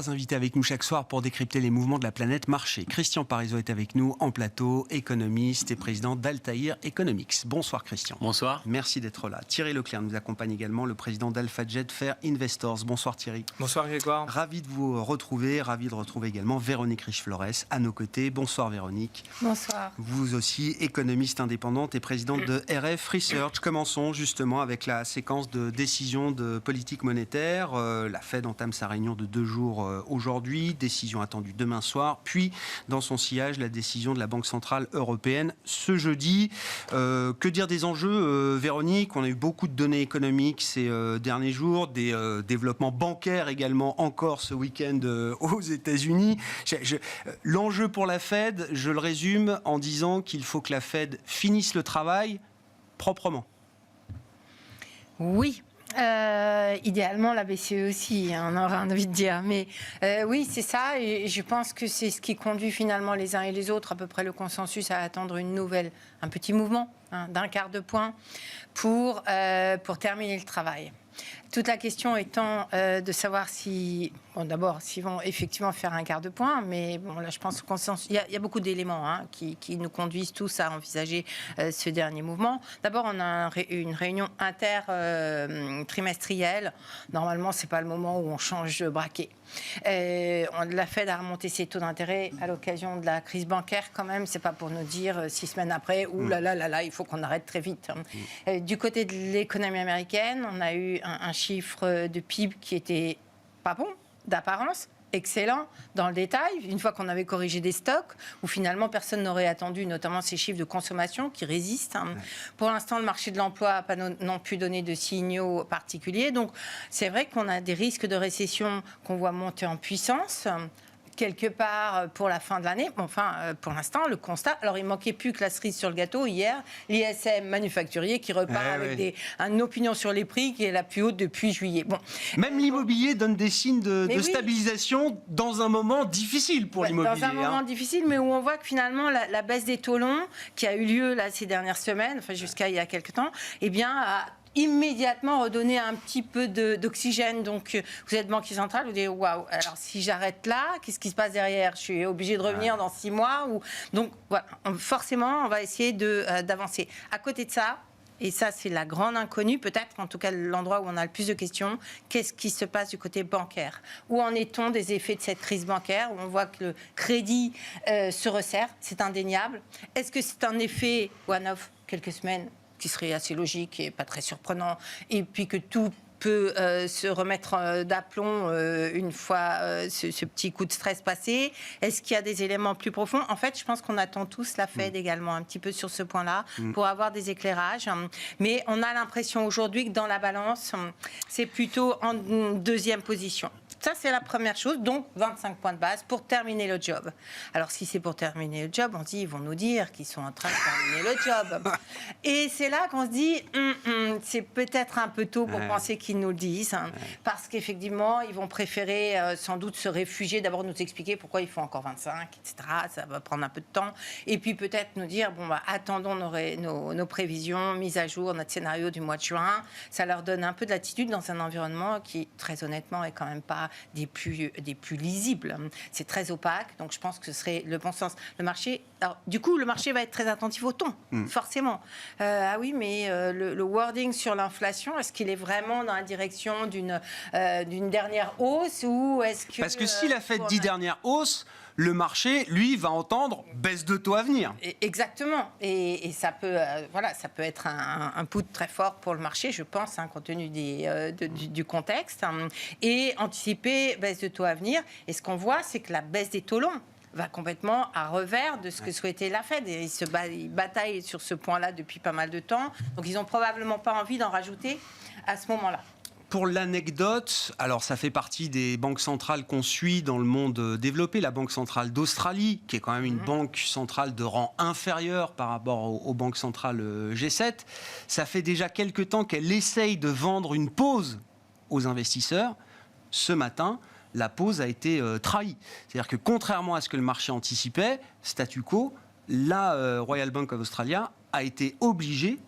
Trois invités avec nous chaque soir pour décrypter les mouvements de la planète marché. Christian Parizeau est avec nous en plateau, économiste et président d'Altair Economics. Bonsoir Christian. Bonsoir. Merci d'être là. Thierry Leclerc nous accompagne également, le président d'AlphaJet Fair Investors. Bonsoir Thierry. Bonsoir Grégoire. Ravi de vous retrouver, ravi de retrouver également Véronique Riche-Flores à nos côtés. Bonsoir Véronique. Bonsoir. Vous aussi, économiste indépendante et présidente de RF Research. Commençons justement avec la séquence de décisions de politique monétaire. La Fed entame sa réunion de 2 jours aujourd'hui, décision attendue demain soir, puis dans son sillage, la décision de la Banque Centrale Européenne ce jeudi. Que dire des enjeux, Véronique? On a eu beaucoup de données économiques ces derniers jours, des développements bancaires également encore ce week-end aux États-Unis. L'enjeu pour la Fed, je le résume en disant qu'il faut que la Fed finisse le travail proprement. Oui. Idéalement, la BCE aussi, on aurait envie de dire. Mais oui, c'est ça. Et je pense que c'est ce qui conduit finalement les uns et les autres, à peu près le consensus, à attendre un petit mouvement d'un quart de point pour terminer le travail. Toute la question étant de savoir s'ils vont effectivement faire un quart de point, mais bon, là, je pense qu'il y a beaucoup d'éléments qui nous conduisent tous à envisager ce dernier mouvement. D'abord, on a une réunion trimestrielle. Normalement, c'est pas le moment où on change de braquet. La Fed a remonté ses taux d'intérêt à l'occasion de la crise bancaire quand même. C'est pas pour nous dire 6 semaines après, ouh là là là là, il faut qu'on arrête très vite. Du côté de l'économie américaine, on a eu un chiffre de PIB qui était pas bon, d'apparence, excellent dans le détail, une fois qu'on avait corrigé des stocks, où finalement personne n'aurait attendu, notamment ces chiffres de consommation qui résistent. Pour l'instant, le marché de l'emploi n'a pas non plus donné de signaux particuliers. Donc, c'est vrai qu'on a des risques de récession qu'on voit monter en puissance quelque part pour la fin de l'année. Enfin, pour l'instant, le constat... Alors, il ne manquait plus que la cerise sur le gâteau hier, l'ISM manufacturier qui repart avec une opinion sur les prix qui est la plus haute depuis juillet. Bon. Même l'immobilier donne des signes de stabilisation dans un moment difficile pour l'immobilier. Dans un moment difficile, mais où on voit que finalement, la baisse des taux longs qui a eu lieu là, ces dernières semaines, enfin jusqu'à il y a quelques temps, eh bien... a immédiatement redonner un petit peu d'oxygène. Donc, vous êtes banquier central, vous dites waouh, alors si j'arrête là, qu'est-ce qui se passe derrière? Je suis obligé de revenir dans 6 mois Donc, voilà, forcément, on va essayer d'avancer. À côté de ça, et ça, c'est la grande inconnue, peut-être, en tout cas, l'endroit où on a le plus de questions, qu'est-ce qui se passe du côté bancaire? Où en est-on des effets de cette crise bancaire? Où on voit que le crédit se resserre, c'est indéniable. Est-ce que c'est un effet one-off, quelques semaines, qui serait assez logique et pas très surprenant, et puis que tout peut se remettre d'aplomb une fois ce petit coup de stress passé? Est-ce qu'il y a des éléments plus profonds? En fait, je pense qu'on attend tous la Fed également un petit peu sur ce point-là pour avoir des éclairages. Mais on a l'impression aujourd'hui que dans la balance, c'est plutôt en deuxième position. Ça, c'est la première chose. Donc, 25 points de base pour terminer le job. Alors, si c'est pour terminer le job, on se dit, ils vont nous dire qu'ils sont en train de terminer le job. Et c'est là qu'on se dit, c'est peut-être un peu tôt pour penser qu'ils nous le disent. Parce qu'effectivement, ils vont préférer sans doute se réfugier, d'abord nous expliquer pourquoi ils font encore 25, etc. Ça va prendre un peu de temps. Et puis peut-être nous dire, attendons nos prévisions, mises à jour, notre scénario du mois de juin. Ça leur donne un peu de latitude dans un environnement qui, très honnêtement, est quand même pas des plus lisibles. C'est très opaque, donc je pense que ce serait le bon sens. Le marché, alors, du coup, le marché va être très attentif au ton, forcément. Ah oui, mais le wording sur l'inflation, est-ce qu'il est vraiment dans la direction d'une dernière hausse ou est-ce que... Parce que si la Fed dit dernière hausse, le marché, lui, va entendre baisse de taux à venir. Exactement. Et ça peut, ça peut être un put très fort pour le marché, je pense, compte tenu du contexte. Et anticiper baisse de taux à venir. Et ce qu'on voit, c'est que la baisse des taux longs va complètement à revers de ce que souhaitait la Fed. Et ils bataillent sur ce point-là depuis pas mal de temps. Donc, ils n'ont probablement pas envie d'en rajouter à ce moment-là. Pour l'anecdote, alors ça fait partie des banques centrales qu'on suit dans le monde développé, la Banque centrale d'Australie, qui est quand même une banque centrale de rang inférieur par rapport aux banques centrales G7. Ça fait déjà quelques temps qu'elle essaye de vendre une pause aux investisseurs. Ce matin, la pause a été trahie. C'est-à-dire que contrairement à ce que le marché anticipait, statu quo, la Royal Bank of Australia a été obligée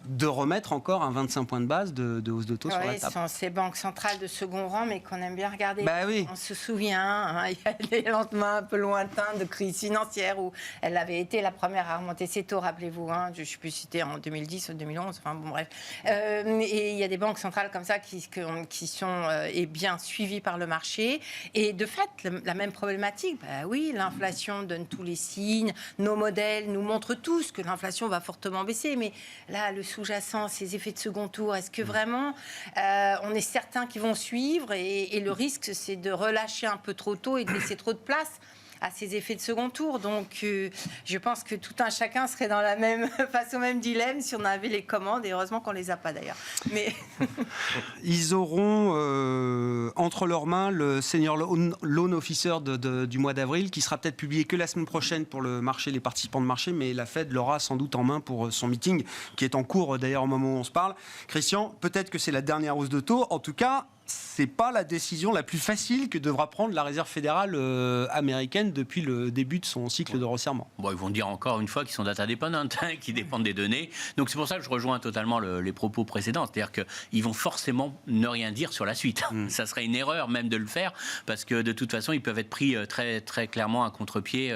de remettre encore un 25 points de base de hausse de taux sur la table. Ce sont ces banques centrales de second rang, mais qu'on aime bien regarder. Oui. On se souvient, il y a des lendemains un peu lointains de crise financière où elle avait été la première à remonter ses taux, rappelez-vous. Je ne sais plus si c'était en 2010 ou 2011, enfin bon bref. Et il y a des banques centrales comme ça qui sont bien suivies par le marché. Et de fait, la même problématique, oui, l'inflation donne tous les signes, nos modèles nous montrent tous que l'inflation va fortement baisser, mais là, le sous-jacent, ces effets de second tour, est-ce que vraiment on est certain qu'ils vont suivre et le risque, c'est de relâcher un peu trop tôt et de laisser trop de place à ces effets de second tour. Donc, je pense que tout un chacun serait face au même dilemme si on avait les commandes, et heureusement qu'on ne les a pas d'ailleurs. Mais ils auront entre leurs mains le Senior Loan Officer du mois d'avril, qui sera peut-être publié que la semaine prochaine pour le marché, les participants de marché, mais la Fed l'aura sans doute en main pour son meeting, qui est en cours d'ailleurs au moment où on se parle. Christian, peut-être que c'est la dernière hausse de taux. En tout cas, c'est pas la décision la plus facile que devra prendre la Réserve fédérale américaine depuis le début de son cycle de resserrement. Bon, ils vont dire encore une fois qu'ils sont data dépendants, qu'ils dépendent des données. Donc c'est pour ça que je rejoins totalement les propos précédents. C'est-à-dire qu'ils vont forcément ne rien dire sur la suite. Ça serait une erreur même de le faire, parce que de toute façon, ils peuvent être pris très, très clairement à contre-pied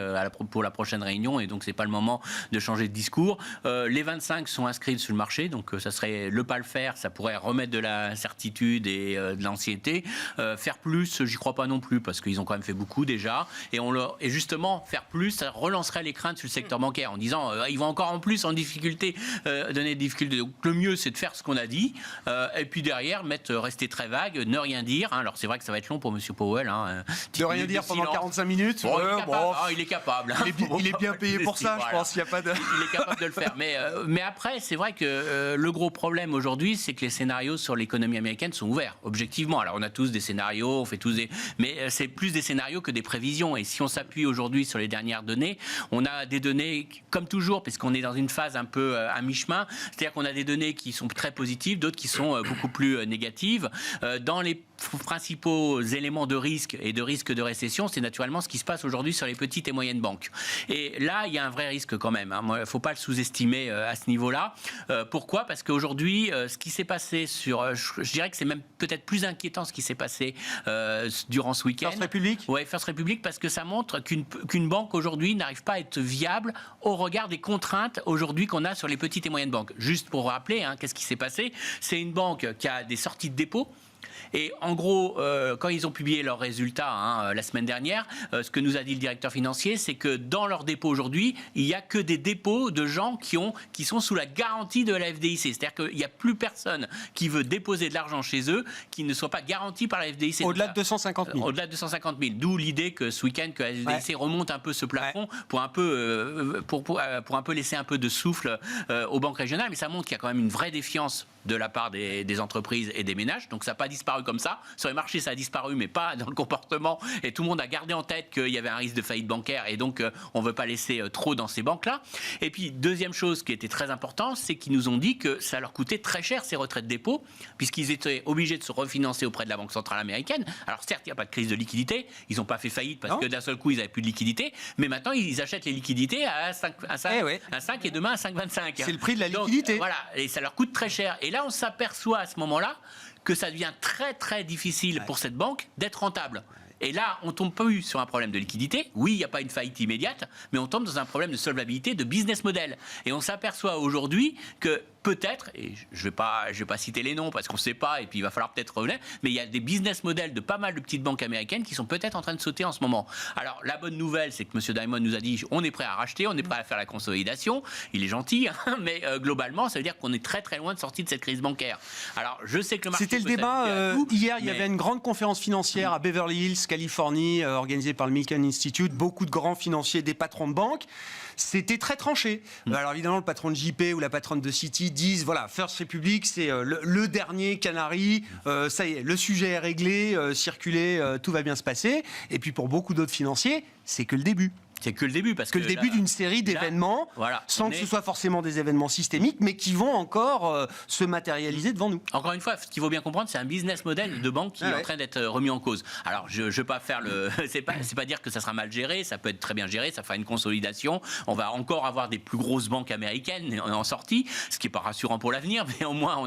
pour la prochaine réunion, et donc c'est pas le moment de changer de discours. Les 25 sont inscrits sur le marché, donc ça serait le pas le faire, ça pourrait remettre de la certitude et de l'anxiété. Faire plus, j'y crois pas non plus, parce qu'ils ont quand même fait beaucoup déjà, et justement faire plus, ça relancerait les craintes sur le secteur bancaire en disant ils vont encore en plus en difficulté, donner des difficultés. Donc le mieux, c'est de faire ce qu'on a dit, et puis derrière rester très vague, ne rien dire. Alors c'est vrai que ça va être long pour M. Powell, de rien dire pendant 45 minutes. Bon, il est capable. Il est bien payé pour ça, voilà. Je pense. Il y a pas de... Il est capable de le faire. Mais après, c'est vrai que le gros problème aujourd'hui, c'est que les scénarios sur l'économie américaine sont ouverts, objectivement. Alors on a tous des scénarios, on fait tous des... Mais c'est plus des scénarios que des prévisions. Et si on s'appuie aujourd'hui sur les dernières données, on a des données, comme toujours, puisqu'on est dans une phase un peu à mi-chemin, c'est-à-dire qu'on a des données qui sont très positives, d'autres qui sont beaucoup plus négatives. Dans les principaux éléments de risque et de risque de récession, c'est naturellement ce qui se passe aujourd'hui sur les petites et moyennes banques. Et là, il y a un vrai risque quand même. Il ne faut pas le sous-estimer à ce niveau-là. Pourquoi ? Parce qu'aujourd'hui, ce qui s'est passé je dirais que c'est même peut-être plus inquiétant ce qui s'est passé durant ce week-end. First Republic ? Oui, First Republic, parce que ça montre qu'une banque aujourd'hui n'arrive pas à être viable au regard des contraintes aujourd'hui qu'on a sur les petites et moyennes banques. Juste pour rappeler, qu'est-ce qui s'est passé ? C'est une banque qui a des sorties de dépôt. Et en gros, quand ils ont publié leurs résultats la semaine dernière, ce que nous a dit le directeur financier, c'est que dans leurs dépôts aujourd'hui, il n'y a que des dépôts de gens qui sont sous la garantie de la FDIC. C'est-à-dire qu'il n'y a plus personne qui veut déposer de l'argent chez eux qui ne soit pas garanti par la FDIC. Au-delà de 250 000. Au-delà de 250 000. D'où l'idée que ce week-end, que la FDIC remonte un peu ce plafond pour un peu laisser un peu de souffle aux banques régionales. Mais ça montre qu'il y a quand même une vraie défiance de la part des entreprises et des ménages. Donc ça n'a pas disparu comme ça. Sur les marchés, ça a disparu, mais pas dans le comportement. Et tout le monde a gardé en tête qu'il y avait un risque de faillite bancaire, et donc on ne veut pas laisser trop dans ces banques-là. Et puis, deuxième chose qui était très importante, c'est qu'ils nous ont dit que ça leur coûtait très cher ces retraits de dépôt, puisqu'ils étaient obligés de se refinancer auprès de la Banque centrale américaine. Alors certes, il n'y a pas de crise de liquidité. Ils n'ont pas fait faillite parce que d'un seul coup, ils n'avaient plus de liquidité. Mais maintenant, ils achètent les liquidités à 5 et demain à 5,25. C'est le prix de la liquidité. Donc, voilà, et ça leur coûte très cher. Et là, on s'aperçoit à ce moment-là que ça devient très très difficile pour cette banque d'être rentable. Et là, on ne tombe plus sur un problème de liquidité. Oui, il n'y a pas une faillite immédiate, mais on tombe dans un problème de solvabilité, de business model. Et on s'aperçoit aujourd'hui que peut-être, et je vais pas citer les noms parce qu'on ne sait pas, et puis il va falloir peut-être revenir, mais il y a des business models de pas mal de petites banques américaines qui sont peut-être en train de sauter en ce moment. Alors, la bonne nouvelle, c'est que M. Diamond nous a dit on est prêt à racheter, on est prêt à faire la consolidation. Il est gentil, mais globalement, ça veut dire qu'on est très très loin de sortir de cette crise bancaire. Alors, je sais que le marché... C'était le débat hier, il y avait une grande conférence financière à Beverly Hills, Californie, organisée par le Milken Institute, beaucoup de grands financiers, des patrons de banques. C'était très tranché. Alors évidemment, le patron de JP ou la patronne de Citi disent, voilà, First Republic, c'est le dernier canari, ça y est, le sujet est réglé, circulez, tout va bien se passer. Et puis pour beaucoup d'autres financiers, c'est que le début. C'est que le début. Parce que le début d'une série d'événements, sans que ce soit forcément des événements systémiques, mais qui vont encore se matérialiser devant nous. Encore une fois, ce qu'il faut bien comprendre, c'est un business model de banque qui est en train d'être remis en cause. Alors, je ne veux pas faire le... c'est pas dire que ça sera mal géré, ça peut être très bien géré, ça fera une consolidation. On va encore avoir des plus grosses banques américaines en sortie, ce qui n'est pas rassurant pour l'avenir, mais au moins,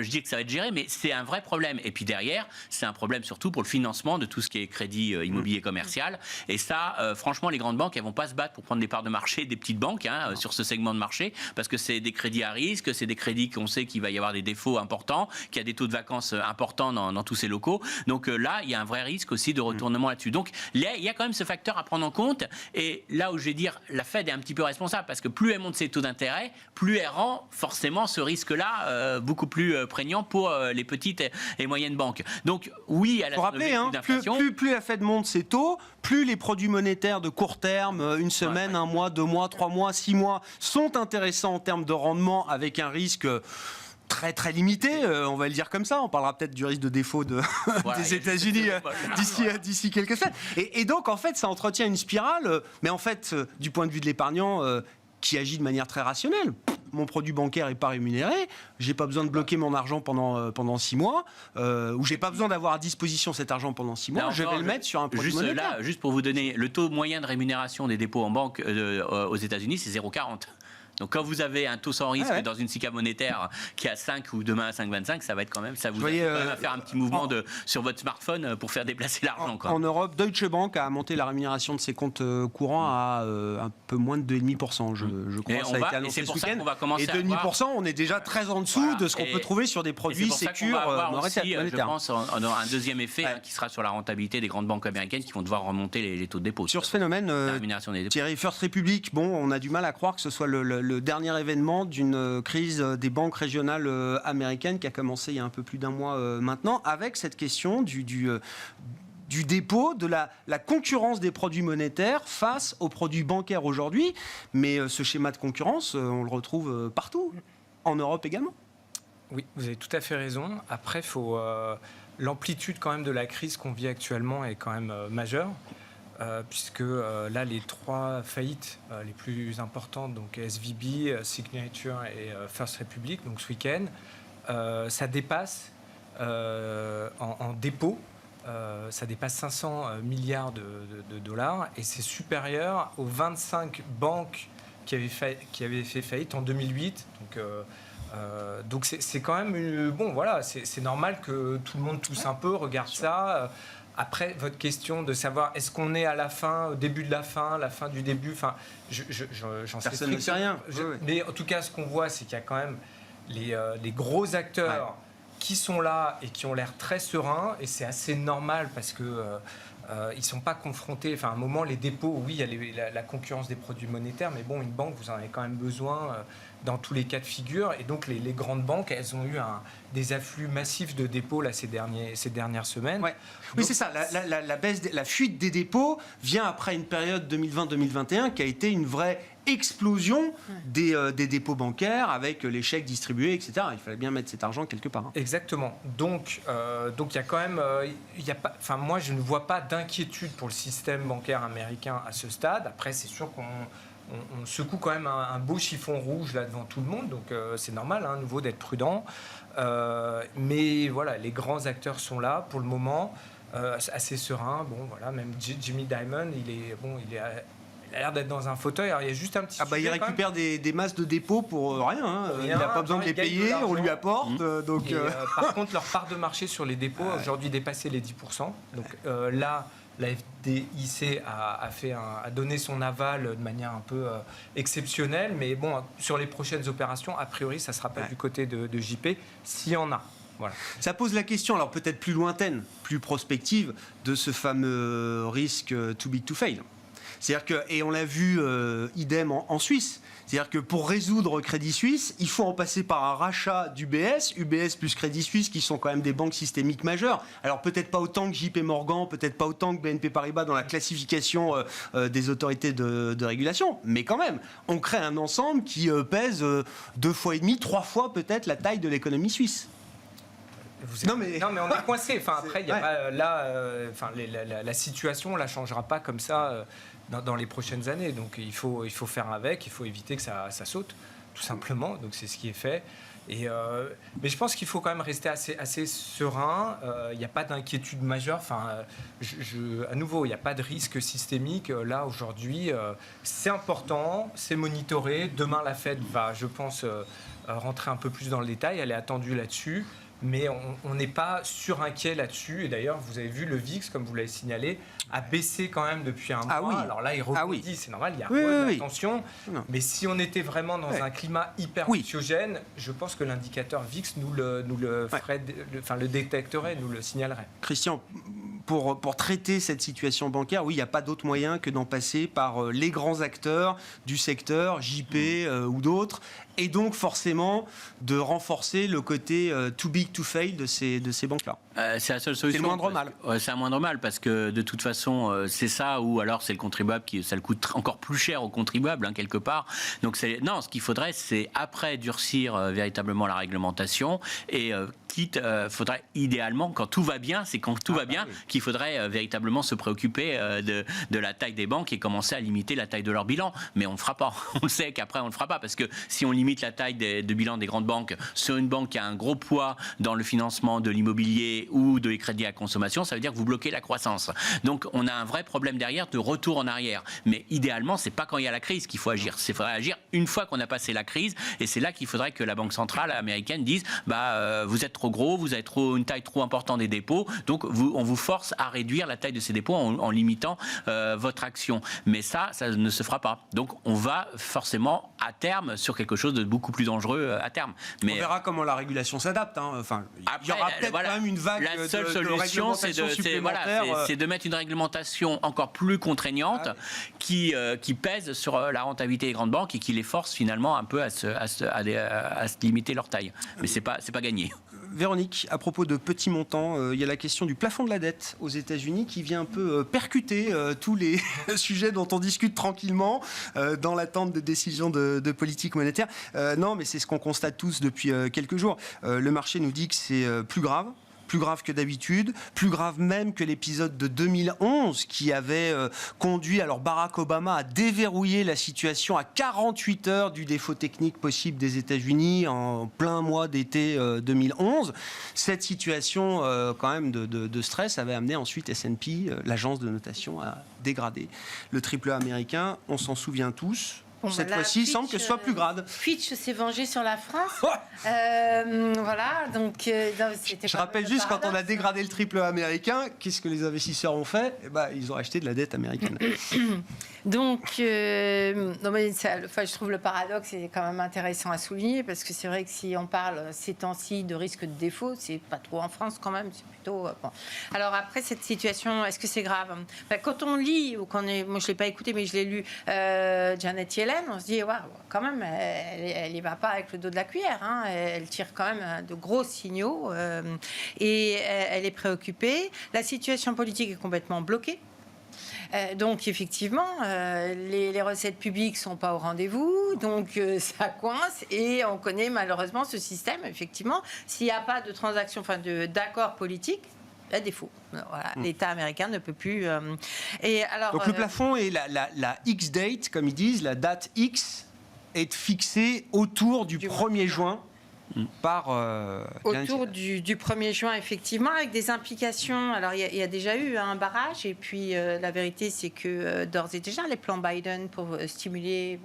je dis que ça va être géré, mais c'est un vrai problème. Et puis derrière, c'est un problème surtout pour le financement de tout ce qui est crédit immobilier commercial. Et ça, franchement, les grandes banques, elles vont pas se battre pour prendre des parts de marché des petites banques sur ce segment de marché, parce que c'est des crédits à risque, c'est des crédits qu'on sait qu'il va y avoir des défauts importants, qu'il y a des taux de vacances importants dans tous ces locaux. Donc là, il y a un vrai risque aussi de retournement là-dessus. Donc il y a quand même ce facteur à prendre en compte. Et là où je vais dire, la Fed est un petit peu responsable, parce que plus elle monte ses taux d'intérêt, plus elle rend forcément ce risque-là beaucoup plus prégnant pour les petites et moyennes banques. Donc oui, à la d'inflation. Plus la Fed monte ses taux, plus les produits monétaires de court terme, une semaine, un mois, 2 mois, 3 mois, 6 mois, sont intéressants en termes de rendement avec un risque très très limité, on va le dire comme ça. On parlera peut-être du risque de défaut des États-Unis d'ici quelques semaines. Et donc en fait, ça entretient une spirale, mais en fait, du point de vue de l'épargnant qui agit de manière très rationnelle. Mon produit bancaire n'est pas rémunéré, j'ai pas besoin de bloquer mon argent pendant 6 mois, ou j'ai pas besoin d'avoir à disposition cet argent pendant 6 mois, je vais le mettre sur un produit monétaire. Juste pour vous donner, le taux moyen de rémunération des dépôts en banque aux États-Unis, c'est 0,40. Donc quand vous avez un taux sans risque dans une SICA monétaire qui est à 5 ou demain à 5,25, ça va être quand même, ça vous aide quand même à faire un petit mouvement sur votre smartphone pour faire déplacer l'argent. En Europe, Deutsche Bank a monté la rémunération de ses comptes courants à un peu moins de 2,5%, je crois. Ça a été annoncé ce week-end. Et 2,5%, on est déjà très en dessous de ce qu'on peut trouver sur des produits sécures monétaires. Je pense on aura un deuxième effet qui sera sur la rentabilité des grandes banques américaines qui vont devoir remonter les taux de dépôt. Sur ce phénomène, Thierry, First Republic, on a du mal à croire que ce soit le dernier événement d'une crise des banques régionales américaines qui a commencé il y a un peu plus d'un mois maintenant, avec cette question du dépôt, de la concurrence des produits monétaires face aux produits bancaires aujourd'hui. Mais ce schéma de concurrence, on le retrouve partout, en Europe également. Oui, vous avez tout à fait raison. Après, l'amplitude quand même de la crise qu'on vit actuellement est quand même majeure. Puisque là, les 3 faillites les plus importantes, donc SVB, Signature et First Republic, donc ce week-end, ça dépasse en dépôt, ça dépasse 500 milliards de dollars et c'est supérieur aux 25 banques qui avaient fait faillite en 2008. Donc c'est quand même c'est normal que tout le monde tousse un peu, regarde ça. Après, votre question de savoir est-ce qu'on est à la fin, au début de la fin du début, j'en sais personne ne sait rien. Mais en tout cas, ce qu'on voit, c'est qu'il y a quand même les gros acteurs qui sont là et qui ont l'air très sereins, et c'est assez normal parce que ils sont pas confrontés. Enfin, à un moment, les dépôts, oui, il y a la concurrence des produits monétaires, mais bon, une banque, vous en avez quand même besoin dans tous les cas de figure. Et donc, les grandes banques, elles ont eu des afflux massifs de dépôts là, ces dernières semaines. Ouais. Oui, c'est ça. La fuite des dépôts vient après une période 2020-2021 qui a été une vraie explosion des dépôts bancaires avec les chèques distribués, etc. Il fallait bien mettre cet argent quelque part. Exactement. Donc il y a quand même, moi je ne vois pas d'inquiétude pour le système bancaire américain à ce stade. Après, c'est sûr qu'on secoue quand même un beau chiffon rouge là devant tout le monde, donc c'est normal, à nouveau, d'être prudent. Mais voilà, les grands acteurs sont là pour le moment, assez sereins. Bon, voilà, même Jimmy Dimon, il a l'air d'être dans un fauteuil. Alors, il y a juste un petit il récupère des masses de dépôts pour rien. Il n'a pas besoin de les payer, on lui apporte. Par contre, leur part de marché sur les dépôts a aujourd'hui dépassé les 10%. Donc là, la FDIC a donné son aval de manière un peu exceptionnelle. Mais bon, sur les prochaines opérations, a priori, ça ne sera pas du côté de JP, s'il y en a. Voilà. Ça pose la question, alors peut-être plus lointaine, plus prospective, de ce fameux risque too big to fail. C'est-à-dire que, et on l'a vu idem en Suisse, c'est-à-dire que pour résoudre Crédit Suisse, il faut en passer par un rachat d'UBS, UBS plus Crédit Suisse, qui sont quand même des banques systémiques majeures. Alors peut-être pas autant que JP Morgan, peut-être pas autant que BNP Paribas dans la classification des autorités de régulation, mais quand même, on crée un ensemble qui pèse 2,5 fois, 3 fois peut-être la taille de l'économie suisse. Non mais on est coincé. Enfin, après, il y a pas, là, la situation ne la changera pas comme ça dans les prochaines années. Donc il faut faire avec, il faut éviter que ça saute, tout simplement. Donc c'est ce qui est fait. Mais je pense qu'il faut quand même rester assez serein. Il n'y a pas d'inquiétude majeure. Enfin, à nouveau, il n'y a pas de risque systémique. Là, aujourd'hui, c'est important, c'est monitoré. Demain, la Fed va, je pense, rentrer un peu plus dans le détail. Elle est attendue là-dessus. Mais on n'est pas surinquiet là-dessus. Et d'ailleurs, vous avez vu, le VIX, comme vous l'avez signalé, a baissé quand même depuis un mois. Oui. Alors là, il rebondit, c'est normal, il y a de la tension. Mais si on était vraiment dans un climat hyper anxiogène, je pense que l'indicateur VIX nous le ferait, le détecterait, nous le signalerait. Christian, pour traiter cette situation bancaire, oui, il n'y a pas d'autre moyen que d'en passer par les grands acteurs du secteur, JP ou d'autres, et donc forcément de renforcer le côté too big to fail de ces banques-là. C'est la seule solution. C'est le moindre mal. C'est un moindre mal parce que de toute façon, c'est ça, ou alors c'est le contribuable ça le coûte encore plus cher au contribuable, quelque part. Donc non, ce qu'il faudrait, c'est après durcir véritablement la réglementation et faudrait idéalement, quand tout va bien, qu'il faudrait véritablement se préoccuper de la taille des banques et commencer à limiter la taille de leur bilan. Mais on ne le fera pas. On le sait qu'après, on ne le fera pas parce que si on limite la taille de bilan des grandes banques sur une banque qui a un gros poids dans le financement de l'immobilier ou de crédits à consommation, ça veut dire que vous bloquez la croissance. Donc, on a un vrai problème derrière de retour en arrière. Mais idéalement, c'est pas quand il y a la crise qu'il faut agir. Il faudrait agir une fois qu'on a passé la crise et c'est là qu'il faudrait que la Banque centrale américaine dise vous êtes trop gros, vous avez une taille trop importante des dépôts, donc on vous force à réduire la taille de ces dépôts en limitant votre action. Mais ça ne se fera pas. Donc on va forcément à terme sur quelque chose de beaucoup plus dangereux à terme. Mais on verra comment la régulation s'adapte. Enfin, il y aura peut-être quand même une vague la seule solution, c'est de mettre une réglementation encore plus contraignante qui pèse sur la rentabilité des grandes banques et qui les force finalement un peu à se limiter leur taille. Mais c'est pas gagné. Véronique, à propos de petits montants, il y a la question du plafond de la dette aux États-Unis qui vient un peu percuter tous les sujets dont on discute tranquillement dans l'attente de décisions de politique monétaire. Non, mais c'est ce qu'on constate tous depuis quelques jours. Le marché nous dit que c'est plus grave que d'habitude, plus grave même que l'épisode de 2011 qui avait conduit alors Barack Obama à déverrouiller la situation à 48 heures du défaut technique possible des États-Unis en plein mois d'été 2011. Cette situation quand même de stress avait amené ensuite S&P, l'agence de notation, à dégrader. Le triple A américain, on s'en souvient tous. Cette fois-ci, il semble que ce soit plus grave. Fitch s'est vengé sur la France. Voilà, donc c'était. Je rappelle juste, quand on a dégradé le triple A américain, qu'est-ce que les investisseurs ont fait ? Ils ont acheté de la dette américaine. Donc, non, mais je trouve le paradoxe est quand même intéressant à souligner parce que c'est vrai que si on parle ces temps-ci de risque de défaut, c'est pas trop en France quand même, c'est plutôt. Bon. Alors après cette situation, est-ce que c'est grave ? Quand on lit ou moi je l'ai pas écouté mais je l'ai lu, Janet Yellen, on se dit waouh, quand même, elle y va pas avec le dos de la cuillère. Hein, elle tire quand même de gros signaux et elle est préoccupée. La situation politique est complètement bloquée. Donc effectivement, les recettes publiques sont pas au rendez-vous, donc ça coince et on connaît malheureusement ce système. Effectivement, s'il n'y a pas de transaction, d'accord politique, à défaut. Voilà, l'État américain ne peut plus. Et alors, donc le plafond et la X-date, comme ils disent, la date X est fixée autour du 1er juin. Autour du 1er juin, effectivement, avec des implications. Alors, il y a déjà eu un barrage, et puis la vérité, c'est que d'ores et déjà, les plans Biden pour stimuler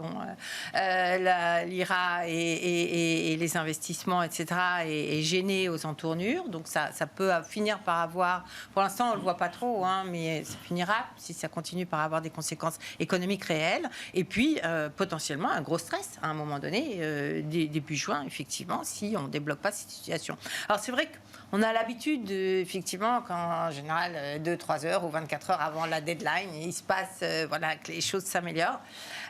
l'IRA et les investissements, etc., est gêné aux entournures. Donc, ça peut finir par avoir. Pour l'instant, on ne le voit pas trop, hein, mais ça finira, si ça continue, par avoir des conséquences économiques réelles. Et puis, potentiellement, un gros stress à un moment donné, début juin, effectivement, si on ne débloque pas cette situation. Alors c'est vrai qu'on a l'habitude, effectivement, quand en général 2-3 heures ou 24 heures avant la deadline, il se passe que les choses s'améliorent.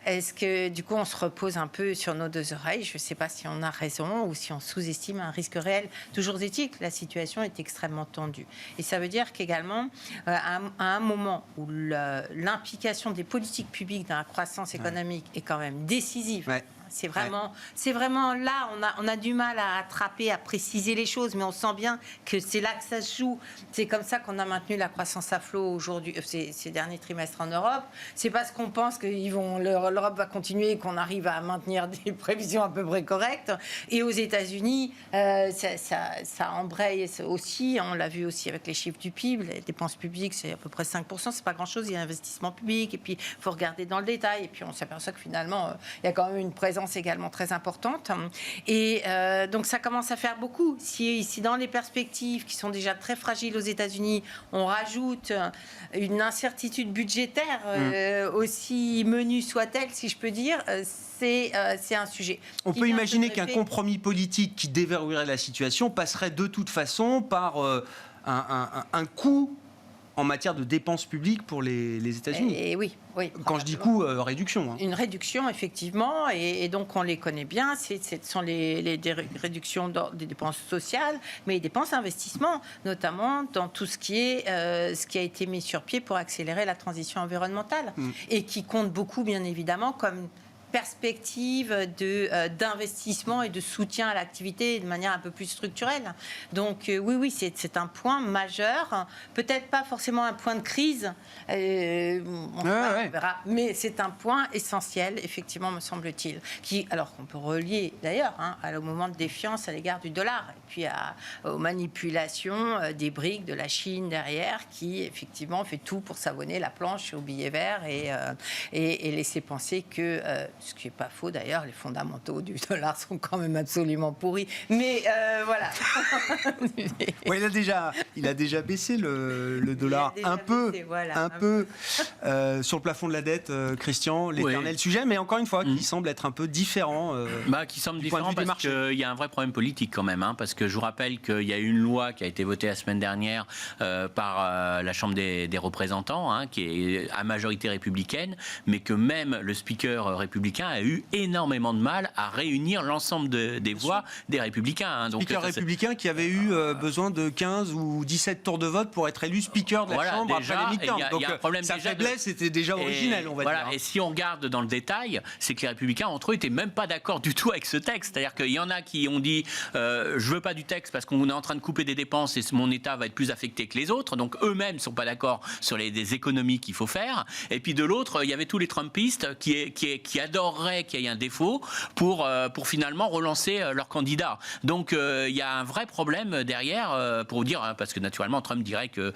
Est-ce que du coup on se repose un peu sur nos deux oreilles ? Je ne sais pas si on a raison ou si on sous-estime un risque réel. Toujours est-il que la situation est extrêmement tendue. Et ça veut dire qu'également, à un moment où l'implication des politiques publiques dans la croissance économique est quand même décisive, C'est vraiment là, on a du mal à attraper, à préciser les choses, mais on sent bien que c'est là que ça se joue. C'est comme ça qu'on a maintenu la croissance à flot aujourd'hui, ces derniers trimestres en Europe. C'est parce qu'on pense que l'Europe va continuer et qu'on arrive à maintenir des prévisions à peu près correctes. Et aux États-Unis, ça embraye aussi. On l'a vu aussi avec les chiffres du PIB. Les dépenses publiques, c'est à peu près 5%. C'est pas grand-chose. Il y a l'investissement public. Et puis, il faut regarder dans le détail. Et puis, on s'aperçoit que finalement, il y a quand même une présence également très importante. Et donc, ça commence à faire beaucoup. Si dans les perspectives qui sont déjà très fragiles aux États-Unis, on rajoute une incertitude budgétaire aussi menue soit-elle, si je peux dire, c'est un sujet. On peut imaginer qu'un compromis politique qui déverrouillerait la situation passerait de toute façon par un coût en matière de dépenses publiques pour les États-Unis. Et oui. Quand je dis coût, réduction. Une réduction, effectivement, et donc on les connaît bien. Ce sont les réductions des dépenses sociales, mais les dépenses d'investissement, notamment dans tout ce qui a été mis sur pied pour accélérer la transition environnementale, et qui compte beaucoup, bien évidemment, comme perspective d'investissement et de soutien à l'activité de manière un peu plus structurelle. Donc oui, c'est un point majeur, peut-être pas forcément un point de crise, on verra, mais c'est un point essentiel, effectivement, me semble-t-il, alors qu'on peut relier d'ailleurs au moment de défiance à l'égard du dollar, et puis aux manipulations des briques de la Chine derrière, qui effectivement fait tout pour savonner la planche au billet vert et laisser penser que ce qui n'est pas faux d'ailleurs, les fondamentaux du dollar sont quand même absolument pourris. Mais voilà. Ouais, il a déjà baissé le dollar un peu sur le plafond de la dette, Christian, l'éternel sujet, mais encore une fois, qui semble être un peu différent. Qui semble différent parce qu'il y a un vrai problème politique quand même, parce que je vous rappelle qu'il y a une loi qui a été votée la semaine dernière par la Chambre des représentants, qui est à majorité républicaine, mais que même le speaker républicain a eu énormément de mal à réunir l'ensemble des voix des républicains. Speaker républicain qui avait eu besoin de 15 ou 17 tours de vote pour être élu speaker de la Chambre après les midterms. Donc sa faiblesse était déjà originelle, on va dire. Et si on regarde dans le détail, c'est que les républicains entre eux n'étaient même pas d'accord du tout avec ce texte. C'est-à-dire qu'il y en a qui ont dit je veux pas du texte parce qu'on est en train de couper des dépenses et mon État va être plus affecté que les autres. Donc eux-mêmes ne sont pas d'accord sur des économies qu'il faut faire. Et puis de l'autre, il y avait tous les Trumpistes qui adoreraient qu'il y ait un défaut pour finalement relancer leur candidat. Donc il y a un vrai problème derrière pour dire, parce que naturellement Trump dirait que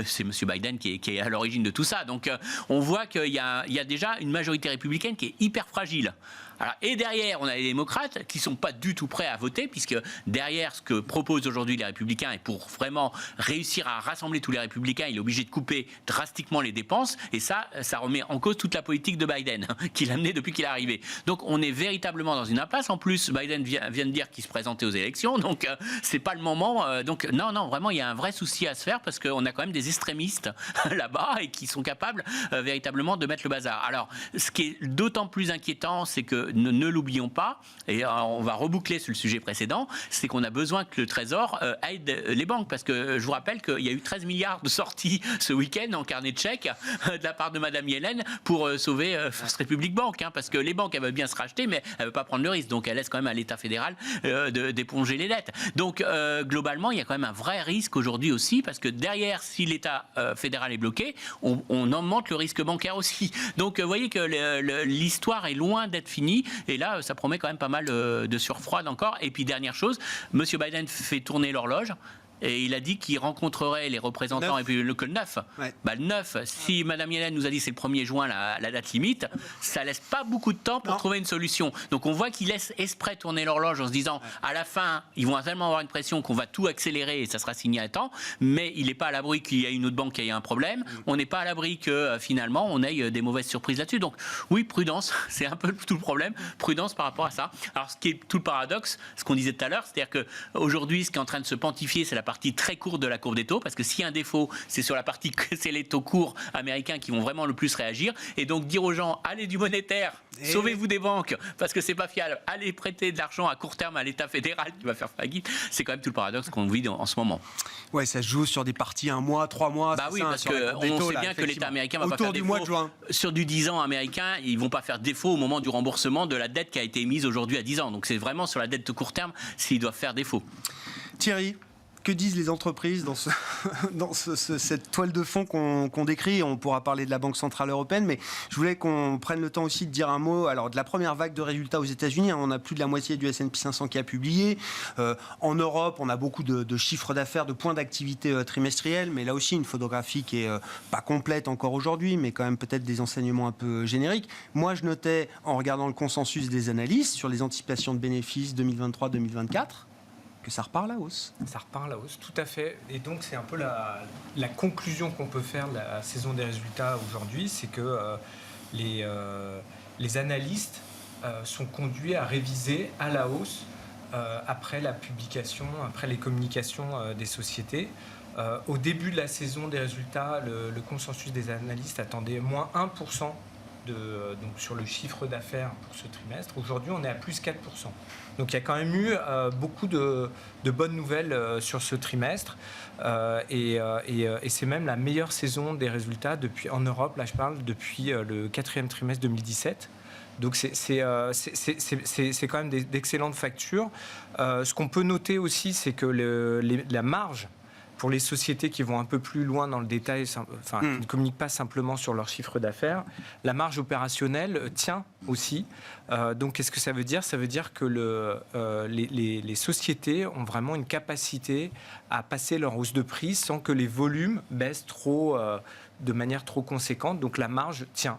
c'est M. Biden qui est à l'origine de tout ça. Donc on voit qu'il y a déjà une majorité républicaine qui est hyper fragile. Alors, et derrière, on a les démocrates qui ne sont pas du tout prêts à voter, puisque derrière ce que proposent aujourd'hui les républicains, et pour vraiment réussir à rassembler tous les républicains, il est obligé de couper drastiquement les dépenses, et ça remet en cause toute la politique de Biden, qu'il a menée depuis qu'il est arrivé. Donc on est véritablement dans une impasse. En plus, Biden vient de dire qu'il se présentait aux élections, donc c'est pas le moment. Donc non, vraiment, il y a un vrai souci à se faire, parce qu'on a quand même des extrémistes là-bas, et qui sont capables véritablement de mettre le bazar. Alors, ce qui est d'autant plus inquiétant, c'est que ne l'oublions pas, et on va reboucler sur le sujet précédent, c'est qu'on a besoin que le Trésor aide les banques, parce que je vous rappelle qu'il y a eu 13 milliards de sorties ce week-end en carnet de chèques de la part de Madame Yellen pour sauver First Republic Bank, parce que les banques, elles veulent bien se racheter, mais elles ne veulent pas prendre le risque, donc elles laissent quand même à l'État fédéral d'éponger les dettes. Donc globalement, il y a quand même un vrai risque aujourd'hui aussi, parce que derrière, si l'État fédéral est bloqué, on augmente le risque bancaire aussi. Donc vous voyez que l'histoire est loin d'être finie. Et là, ça promet quand même pas mal de surfroid encore. Et puis, dernière chose, M. Biden fait tourner l'horloge. Et il a dit qu'il rencontrerait les représentants, et puis le 9. Ouais. Le 9, si Mme Yellen nous a dit c'est le 1er juin la date limite, ça laisse pas beaucoup de temps pour trouver une solution. Donc on voit qu'il laisse exprès tourner l'horloge en se disant à la fin, ils vont tellement avoir une pression qu'on va tout accélérer et ça sera signé à temps. Mais il n'est pas à l'abri qu'il y ait une autre banque qui ait un problème. On n'est pas à l'abri que finalement on ait des mauvaises surprises là-dessus. Donc oui, prudence, c'est un peu tout le problème. Prudence par rapport à ça. Alors ce qui est tout le paradoxe, ce qu'on disait tout à l'heure, c'est-à-dire qu'aujourd'hui, ce qui est en train de se pontifier, c'est la partie très courte de la courbe des taux, parce que s'il y a un défaut, c'est sur la partie, c'est les taux courts américains qui vont vraiment le plus réagir. Et donc dire aux gens, allez du monétaire, sauvez-vous des banques, parce que c'est pas fiable, allez prêter de l'argent à court terme à l'État fédéral qui va faire faillite. C'est quand même tout le paradoxe qu'on vit en ce moment. Ouais, ça se joue sur des parties 1 mois, 3 mois. Bah oui, ça, parce qu'on sait bien que l'État américain va pas faire du défaut. Mois de juin. Sur du 10 ans américain, ils vont pas faire défaut au moment du remboursement de la dette qui a été émise aujourd'hui à 10 ans. Donc c'est vraiment sur la dette de court terme s'ils doivent faire défaut. Thierry, que disent les entreprises dans cette toile de fond qu'on décrit? On pourra parler de la Banque Centrale Européenne, mais je voulais qu'on prenne le temps aussi de dire un mot alors, de la première vague de résultats aux États-Unis. On a plus de la moitié du S&P 500 qui a publié. En Europe, on a beaucoup de chiffres d'affaires, de points d'activité trimestriels, mais là aussi une photographie qui est pas complète encore aujourd'hui, mais quand même peut-être des enseignements un peu génériques. Moi, je notais, en regardant le consensus des analystes sur les anticipations de bénéfices 2023-2024, que ça repart à la hausse. Ça repart à la hausse, tout à fait. Et donc, c'est un peu la conclusion qu'on peut faire de la saison des résultats aujourd'hui, c'est que les analystes sont conduits à réviser à la hausse après la publication, après les communications des sociétés. Au début de la saison des résultats, le consensus des analystes attendait moins 1% donc sur le chiffre d'affaires pour ce trimestre. Aujourd'hui, on est à plus 4%. Donc il y a quand même eu beaucoup de bonnes nouvelles sur ce trimestre. Et c'est même la meilleure saison des résultats en Europe, là je parle, depuis le 4e trimestre 2017. Donc c'est quand même d'excellentes factures. Ce qu'on peut noter aussi, c'est que la marge pour les sociétés qui vont un peu plus loin dans le détail, qui ne communiquent pas simplement sur leur chiffre d'affaires, la marge opérationnelle tient aussi. Donc, qu'est-ce que ça veut dire? Ça veut dire que les sociétés ont vraiment une capacité à passer leur hausse de prix sans que les volumes baissent de manière trop conséquente. Donc, la marge tient.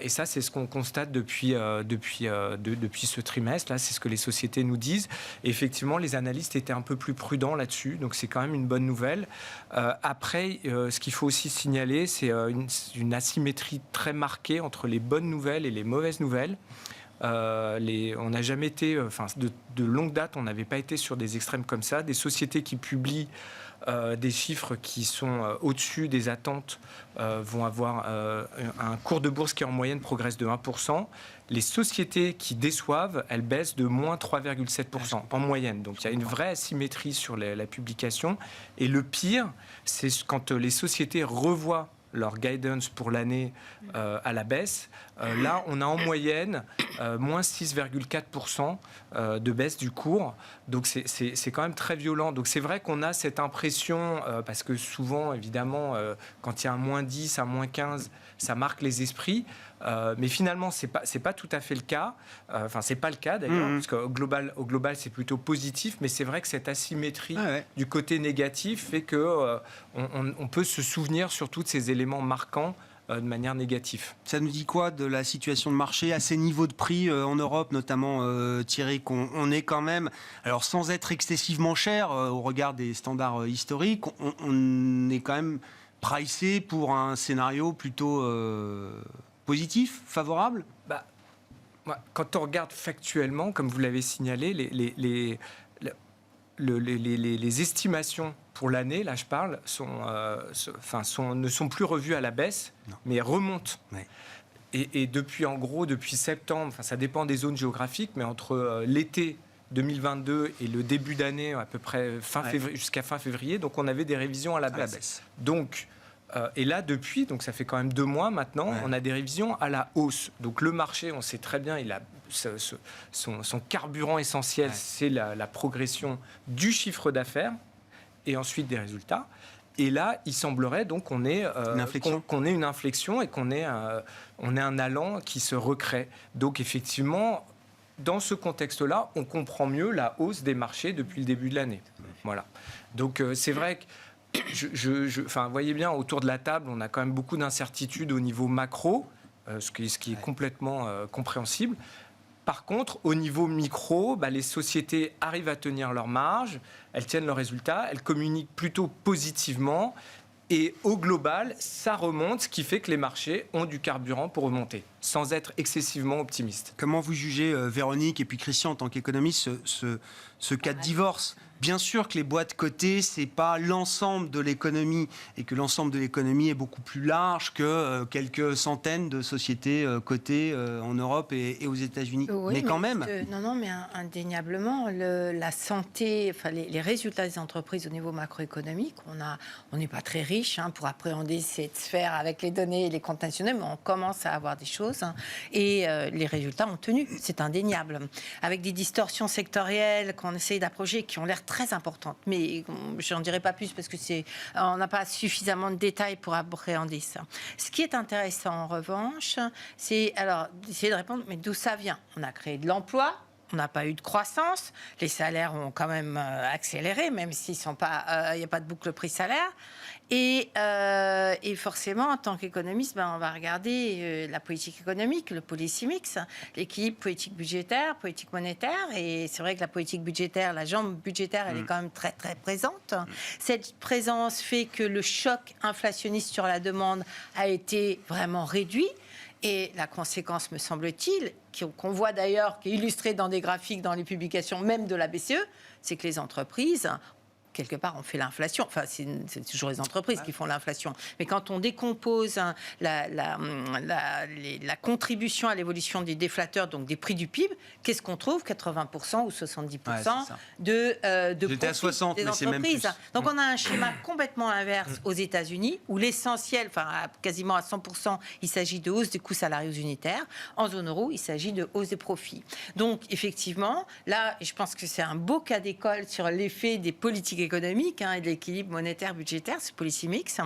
Et ça, c'est ce qu'on constate depuis ce trimestre. Là, c'est ce que les sociétés nous disent. Et effectivement, les analystes étaient un peu plus prudents là-dessus. Donc, c'est quand même une bonne nouvelle. Après, ce qu'il faut aussi signaler, c'est une asymétrie très marquée entre les bonnes nouvelles et les mauvaises nouvelles. On n'a jamais été, de longue date, on n'avait pas été sur des extrêmes comme ça. Des sociétés qui publient des chiffres qui sont au-dessus des attentes vont avoir un cours de bourse qui en moyenne progresse de 1%. Les sociétés qui déçoivent, elles baissent de moins 3,7% en moyenne. Donc il y a une vraie asymétrie sur la publication. Et le pire, c'est quand les sociétés revoient leur guidance pour l'année à la baisse. Là, on a en moyenne moins 6,4% de baisse du cours. Donc, c'est quand même très violent. Donc, c'est vrai qu'on a cette impression, parce que souvent, évidemment, quand il y a un moins 10, un moins 15, ça marque les esprits. Mais finalement, c'est pas tout à fait le cas. C'est pas le cas d'ailleurs, parce qu'au global, c'est plutôt positif. Mais c'est vrai que cette asymétrie du côté négatif fait que on peut se souvenir sur tous ces éléments marquants de manière négative. Ça nous dit quoi de la situation de marché à ces niveaux de prix en Europe, notamment Thierry, qu'on est quand même, alors sans être excessivement cher au regard des standards historiques, on est quand même pricé pour un scénario plutôt positif, favorable? Quand on regarde factuellement, comme vous l'avez signalé, les estimations pour l'année, là je parle, ne sont plus revues à la baisse, mais remontent. Ouais. Et depuis septembre, ça dépend des zones géographiques, mais entre l'été 2022 et le début d'année, à peu près jusqu'à fin février, donc on avait des révisions à la baisse. Donc, et là, donc ça fait quand même 2 mois maintenant, on a des révisions à la hausse. Donc le marché, on sait très bien, il a son carburant essentiel, c'est la progression du chiffre d'affaires et ensuite des résultats. Et là, il semblerait donc qu'on ait une inflexion et qu'on ait un allant qui se recrée. Donc effectivement, dans ce contexte-là, on comprend mieux la hausse des marchés depuis le début de l'année. Voilà. Donc c'est vrai que vous voyez bien, autour de la table, on a quand même beaucoup d'incertitudes au niveau macro, ce qui est complètement compréhensible. Par contre, au niveau micro, les sociétés arrivent à tenir leurs marges, elles tiennent leurs résultats, elles communiquent plutôt positivement. Et au global, ça remonte, ce qui fait que les marchés ont du carburant pour remonter, sans être excessivement optimistes. Comment vous jugez, Véronique et puis Christian, en tant qu'économiste, ce cas de divorce Bien sûr que les boîtes cotées, c'est pas l'ensemble de l'économie et que l'ensemble de l'économie est beaucoup plus large que quelques centaines de sociétés cotées en Europe et aux États-Unis. Oui, mais quand même. Non, mais indéniablement, la santé, enfin les résultats des entreprises au niveau macroéconomique, on n'est pas très riche pour appréhender cette sphère avec les données et les comptes nationaux, mais on commence à avoir des choses et les résultats ont tenu, c'est indéniable. Avec des distorsions sectorielles qu'on essaye d'approcher qui ont l'air très importante, mais je n'en dirai pas plus parce que on n'a pas suffisamment de détails pour appréhender ça. Ce qui est intéressant en revanche, c'est alors d'essayer de répondre, mais d'où ça vient? On a créé de l'emploi. On n'a pas eu de croissance. Les salaires ont quand même accéléré, même s'ils sont pas, il n'y a pas de boucle prix-salaire. Et forcément, en tant qu'économiste, on va regarder la politique économique, le policy mix, l'équilibre politique budgétaire, politique monétaire. Et c'est vrai que la politique budgétaire, la jambe budgétaire, elle est quand même très, très présente. Cette présence fait que le choc inflationniste sur la demande a été vraiment réduit. Et la conséquence, me semble-t-il, qu'on voit d'ailleurs, qui est illustrée dans des graphiques, dans les publications même de la BCE, c'est que les entreprises, quelque part, on fait l'inflation. Enfin, c'est toujours les entreprises qui font l'inflation. Mais quand on décompose la contribution à l'évolution des déflateurs, donc des prix du PIB, qu'est-ce qu'on trouve? 80% ou 70% de J'étais à 60, des mais c'est même plus. Donc, on a un schéma complètement inverse aux États-Unis, où l'essentiel, quasiment à 100%, il s'agit de hausse des coûts salariaux unitaires. En zone euro, il s'agit de hausse des profits. Donc, effectivement, là, je pense que c'est un beau cas d'école sur l'effet des politiques économique et de l'équilibre monétaire budgétaire, ce policy mix.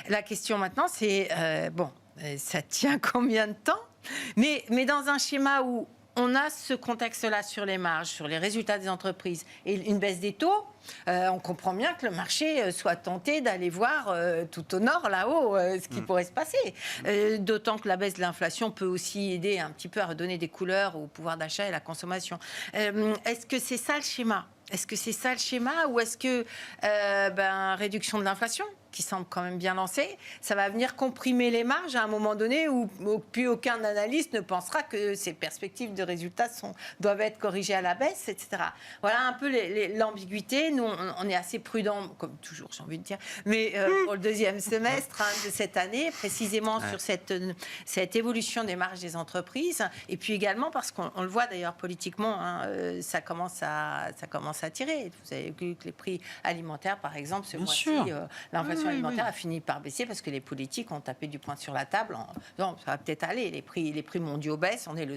La question maintenant, c'est ça tient combien de temps? Mais dans un schéma où on a ce contexte-là sur les marges, sur les résultats des entreprises et une baisse des taux, on comprend bien que le marché soit tenté d'aller voir tout au nord, là-haut, ce qui pourrait se passer. D'autant que la baisse de l'inflation peut aussi aider un petit peu à redonner des couleurs au pouvoir d'achat et à la consommation. Est-ce que c'est ça le schéma? Est-ce que c'est ça le schéma ou est-ce que réduction de l'inflation qui semble quand même bien lancée, ça va venir comprimer les marges à un moment donné où plus aucun analyste ne pensera que ces perspectives de résultats doivent être corrigées à la baisse, etc. Voilà un peu l'ambiguïté. Nous, on est assez prudents, comme toujours, j'ai envie de dire, mais pour le deuxième semestre de cette année, précisément sur cette évolution des marges des entreprises, et puis également parce qu'on le voit d'ailleurs politiquement, ça commence à tirer. Vous avez vu que les prix alimentaires, par exemple, ce mois-ci, l'inflation alimentaire a fini par baisser parce que les politiques ont tapé du poing sur la table. Non, ça va peut-être aller. Les prix mondiaux baissent. On est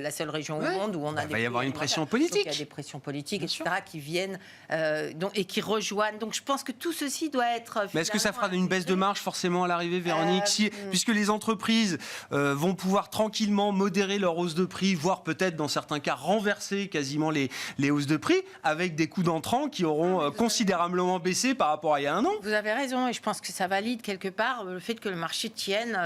la seule région au monde où on a Il va y avoir une pression politique. Donc, il y a des pressions politiques, etc., qui viennent et qui rejoignent. Donc, je pense que tout ceci doit être. Mais est-ce que ça fera une baisse de marge forcément à l'arrivée, Véronique, puisque les entreprises vont pouvoir tranquillement modérer leur hausse de prix, voire peut-être dans certains cas renverser quasiment les hausses de prix, avec des coûts d'entrant qui auront considérablement baissé par rapport à il y a un an? Vous avez raison. Et je pense que ça valide quelque part le fait que le marché tienne,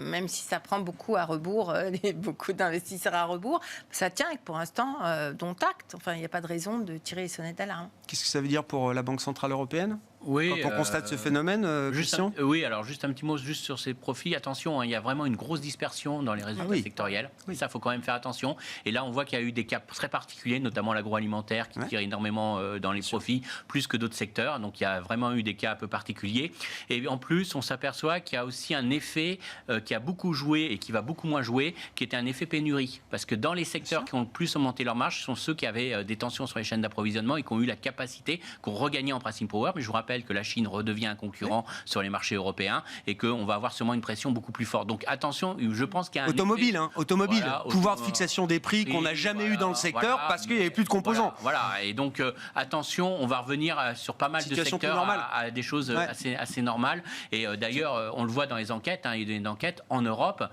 même si ça prend beaucoup à rebours, beaucoup d'investisseurs à rebours, ça tient et que pour l'instant, dont acte. Enfin, il n'y a pas de raison de tirer les sonnettes d'alarme. Qu'est-ce que ça veut dire pour la Banque Centrale Européenne? Oui, quand on constate ce phénomène, Christian? Oui, alors juste un petit mot juste sur ces profits. Attention, il y a vraiment une grosse dispersion dans les résultats sectoriels. Oui. Ça, il faut quand même faire attention. Et là, on voit qu'il y a eu des cas très particuliers, notamment l'agroalimentaire qui tire énormément dans les profits, plus que d'autres secteurs. Donc, il y a vraiment eu des cas un peu particuliers. Et en plus, on s'aperçoit qu'il y a aussi un effet qui a beaucoup joué et qui va beaucoup moins jouer, qui était un effet pénurie. Parce que dans les secteurs qui ont le plus augmenté leur marge, ce sont ceux qui avaient des tensions sur les chaînes d'approvisionnement et qui ont eu la capacité, qui ont regagné en pricing power. Mais je vous rappelle que la Chine redevient un concurrent sur les marchés européens et qu'on va avoir sûrement une pression beaucoup plus forte. Donc attention, je pense qu'il y a un automobile, effet, automobile, voilà, pouvoir de fixation des prix qu'on n'a jamais eu dans le secteur parce qu'il n'y avait plus de composants. Voilà. Et donc attention, on va revenir sur pas mal de secteurs à des choses assez normales. Et d'ailleurs, on le voit dans les enquêtes, il y a des données d'enquête en Europe.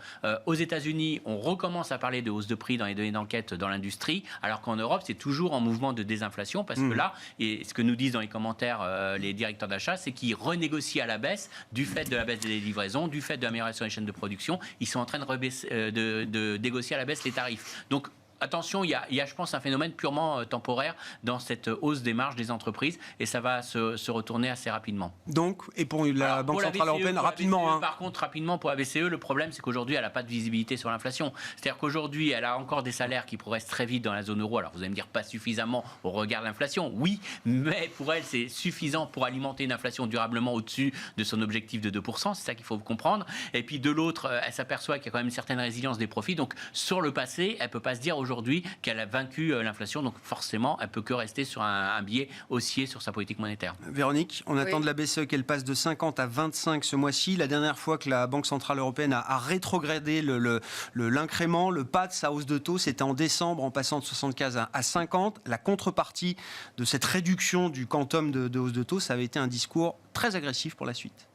Aux États-Unis, on recommence à parler de hausse de prix dans les données d'enquête dans l'industrie, alors qu'en Europe, c'est toujours en mouvement de désinflation parce que là, et ce que nous disent dans les commentaires les directeurs d'achat, c'est qu'ils renégocient à la baisse du fait de la baisse des livraisons, du fait de l'amélioration des chaînes de production. Ils sont en train de négocier à la baisse les tarifs. Donc, Attention, il y a, je pense, un phénomène purement temporaire dans cette hausse des marges des entreprises et ça va se retourner assez rapidement. Donc, et pour la Banque Centrale Européenne, rapidement. Par contre, rapidement, pour la BCE, le problème, c'est qu'aujourd'hui, elle n'a pas de visibilité sur l'inflation. C'est-à-dire qu'aujourd'hui, elle a encore des salaires qui progressent très vite dans la zone euro. Alors, vous allez me dire, pas suffisamment au regard de l'inflation. Oui, mais pour elle, c'est suffisant pour alimenter une inflation durablement au-dessus de son objectif de 2%. C'est ça qu'il faut comprendre. Et puis, de l'autre, elle s'aperçoit qu'il y a quand même une certaine résilience des profits. Donc, sur le passé, elle ne peut pas se dire aujourd'hui qu'elle a vaincu l'inflation, donc forcément, elle ne peut que rester sur un biais haussier sur sa politique monétaire. Véronique, on attend de la BCE qu'elle passe de 50 à 25 ce mois-ci. La dernière fois que la Banque Centrale Européenne a rétrogradé l'incrément, le pas de sa hausse de taux, c'était en décembre, en passant de 75 à 50. La contrepartie de cette réduction du quantum de hausse de taux, ça avait été un discours très agressif pour la suite.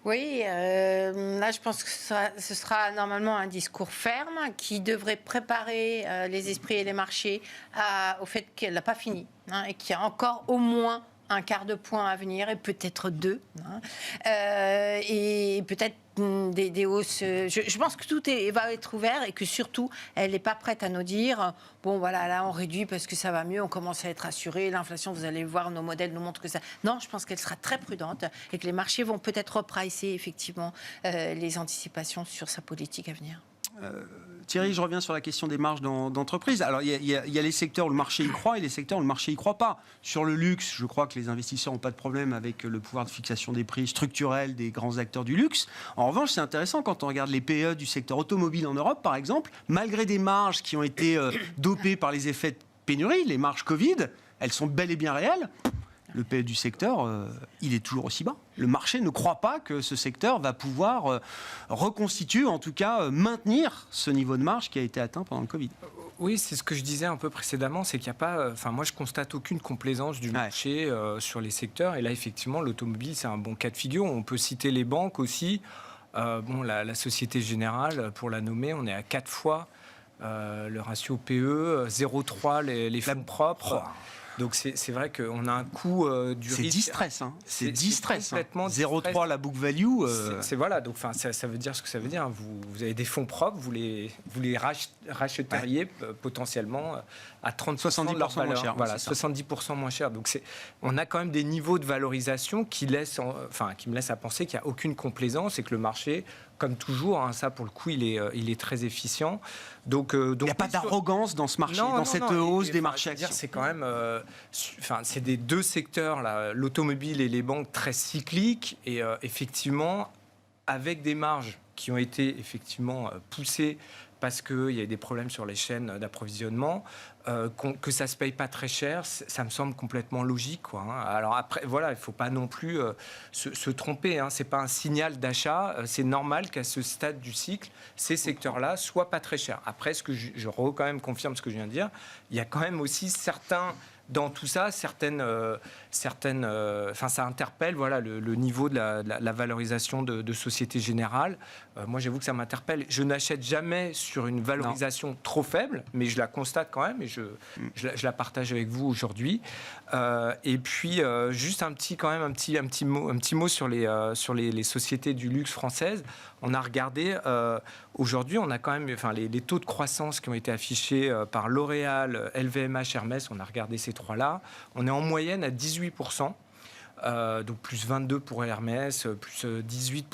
Oui, là je pense que ce sera normalement un discours ferme qui devrait préparer les esprits et les marchés au fait qu'elle n'a pas fini et qu'il y a encore au moins un quart de point à venir et peut-être 2. Et peut-être des hausses. Je pense que tout va être ouvert et que surtout, elle n'est pas prête à nous dire bon, voilà, là, on réduit parce que ça va mieux, on commence à être assuré. L'inflation, vous allez voir, nos modèles nous montrent que ça. Non, je pense qu'elle sera très prudente et que les marchés vont peut-être repricer effectivement les anticipations sur sa politique à venir. Thierry, je reviens sur la question des marges d'entreprise. Alors, il y a les secteurs où le marché y croit et les secteurs où le marché y croit pas. Sur le luxe, je crois que les investisseurs n'ont pas de problème avec le pouvoir de fixation des prix structurels des grands acteurs du luxe. En revanche, c'est intéressant quand on regarde les PE du secteur automobile en Europe, par exemple, malgré des marges qui ont été dopées par les effets de pénurie, les marges Covid, elles sont bel et bien réelles. Le PE du secteur, il est toujours aussi bas. Le marché ne croit pas que ce secteur va pouvoir reconstituer, en tout cas maintenir ce niveau de marge qui a été atteint pendant le Covid. Oui, c'est ce que je disais un peu précédemment, c'est qu'il n'y a pas... moi, je constate aucune complaisance du marché sur les secteurs. Et là, effectivement, l'automobile, c'est un bon cas de figure. On peut citer les banques aussi. La Société Générale, pour la nommer, on est à 4 fois le ratio PE, 0,3 les fonds propres. Donc c'est vrai qu'on a un coût du risque. C'est distress, hein. C'est distress. Complètement 0,3 la book value. Voilà, donc ça veut dire ce que ça veut dire. Vous avez des fonds propres, vous les racheteriez potentiellement à 30% de leur valeur. Moins cher. Voilà, 70% moins cher. Donc on a quand même des niveaux de valorisation qui me laissent à penser qu'il n'y a aucune complaisance et que le marché, comme toujours, ça pour le coup, il est très efficient. Donc il n'y a pas d'arrogance dans ce marché, cette hausse des marchés actions. C'est quand même, c'est des deux secteurs, l'automobile et les banques, très cycliques et effectivement avec des marges qui ont été effectivement poussées parce qu'il y a des problèmes sur les chaînes d'approvisionnement, que ça ne se paye pas très cher, ça me semble complètement logique, quoi. Alors après, voilà, il ne faut pas non plus se tromper. Ce n'est pas un signal d'achat. C'est normal qu'à ce stade du cycle, ces secteurs-là soient pas très chers. Après, ce que je quand même confirme ce que je viens de dire, il y a quand même aussi dans tout ça, ça interpelle le niveau de la valorisation de Société Générale. Moi, j'avoue que ça m'interpelle. Je n'achète jamais sur une valorisation trop faible, mais je la constate quand même et je la partage avec vous aujourd'hui. Et puis, juste un petit mot sur les sociétés du luxe françaises. On a regardé, aujourd'hui, on a quand même les taux de croissance qui ont été affichés par L'Oréal, LVMH, Hermès, on a regardé ces trois-là. On est en moyenne à 18%. Donc plus 22 pour Hermès, plus 17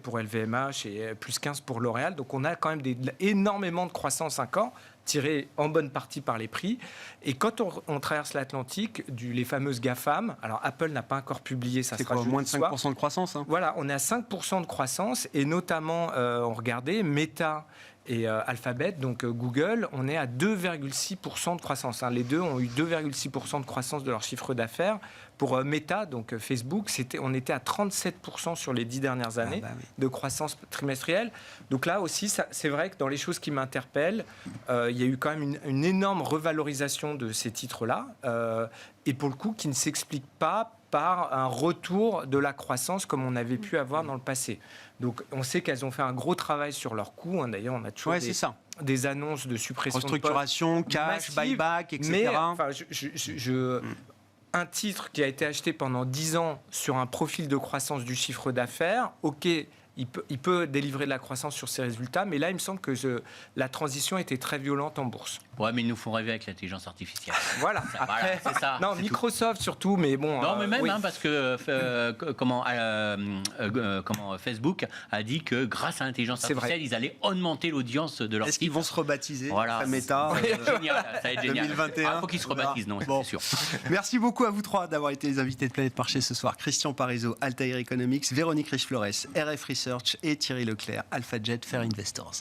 pour LVMH et plus 15 pour L'Oréal. Donc on a quand même énormément de croissance encore, tirée en bonne partie par les prix. Et quand on traverse l'Atlantique, les fameuses GAFAM, alors Apple n'a pas encore publié, ça sera moins de 5% de croissance. Voilà, on est à 5% de croissance et notamment, on regardait Meta et Alphabet, donc Google, on est à 2,6% de croissance. Les deux ont eu 2,6% de croissance de leur chiffre d'affaires. Pour Meta, donc Facebook, on était à 37% sur les 10 dernières années de croissance trimestrielle. Donc là aussi, c'est vrai que dans les choses qui m'interpellent, il y a eu quand même une énorme revalorisation de ces titres-là, et pour le coup, qui ne s'explique pas par un retour de la croissance comme on avait pu avoir dans le passé. Donc on sait qu'elles ont fait un gros travail sur leurs coûts. D'ailleurs, on a toujours des annonces de suppression de restructuration, cash, buyback, etc. Mais un titre qui a été acheté pendant 10 ans sur un profil de croissance du chiffre d'affaires, ok, il peut délivrer de la croissance sur ses résultats, mais là, il me semble que la transition était très violente en bourse. Ouais, mais ils nous font rêver avec l'intelligence artificielle. Voilà. Après, c'est ça. Non, Microsoft surtout, mais bon. Non, mais même, oui. parce que Facebook a dit que grâce à l'intelligence artificielle, ils allaient augmenter l'audience de leur Est-ce qu'ils site. vont se rebaptiser Voilà. après Meta Génial, ça va être génial. 2021. Il faut qu'ils se rebaptisent, non, Bon. c'est sûr. Merci beaucoup à vous trois d'avoir été les invités de Planète Marché ce soir. Christian Parizeau, Altair Economics, Véronique Riche-Flores, RF Research et Thierry Leclerc, AlphaJet Fair Investors.